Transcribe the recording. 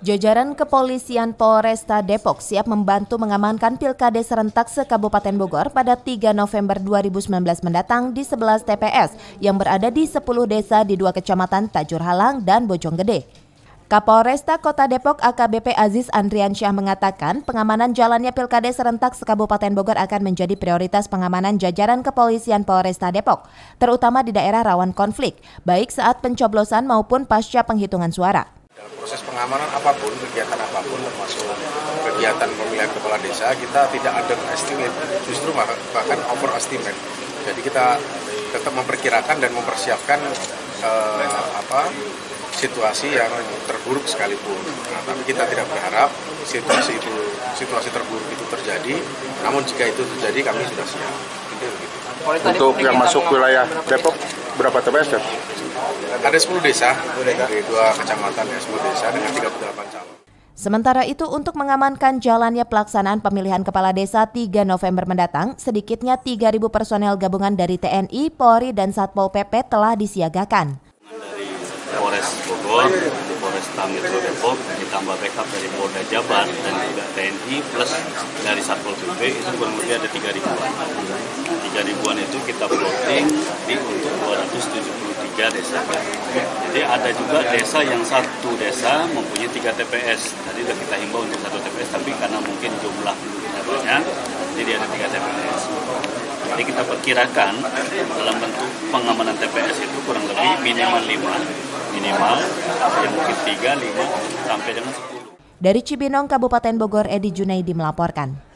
Jajaran Kepolisian Polresta Depok siap membantu mengamankan Pilkada serentak se-Kabupaten Bogor pada 3 November 2019 mendatang di 11 TPS yang berada di 10 desa di 2 kecamatan Tajur Halang dan Bojonggede. Kapolresta Kota Depok AKBP Aziz Andriansyah mengatakan pengamanan jalannya Pilkada serentak se-Kabupaten Bogor akan menjadi prioritas pengamanan jajaran Kepolisian Polresta Depok, terutama di daerah rawan konflik, baik saat pencoblosan maupun pasca penghitungan suara. Dalam proses pengamanan apapun, kegiatan apapun, termasuk kegiatan pemilihan kepala desa, kita tidak underestimate, justru bahkan overestimate. Jadi kita tetap memperkirakan dan mempersiapkan situasi yang terburuk sekalipun. Nah, tapi kita tidak berharap situasi terburuk itu terjadi. Namun jika itu terjadi, kami sudah siap. Untuk yang masuk wilayah Depok, berapa TPS? Ada 10 desa, dari 2 kecamatan, 10 desa dengan 38 calon. Sementara itu untuk mengamankan jalannya pelaksanaan pemilihan kepala desa 3 November mendatang, sedikitnya 3.000 personel gabungan dari TNI, Polri, dan Satpol PP telah disiagakan. Dari Polres Bogor, Polresta Metro Depok, ditambah backup dari Polda Jabar dan juga TNI plus dari Satpol PP itu kurang lebih ada 3.000-an. 3.000-an itu kita plotting untuk 273 desa. Jadi ada juga desa yang satu desa mempunyai 3 TPS. Tadi sudah kita himbau untuk 1 TPS, tapi karena mungkin jumlah banyak, jadi ada 3 TPS. Jadi kita perkirakan dalam bentuk pengamanan TPS itu kurang lebih minimal 5, minimal yang mungkin 3, 5 sampai dengan 10. Dari Cibinong, Kabupaten Bogor, Edi Junaidi melaporkan.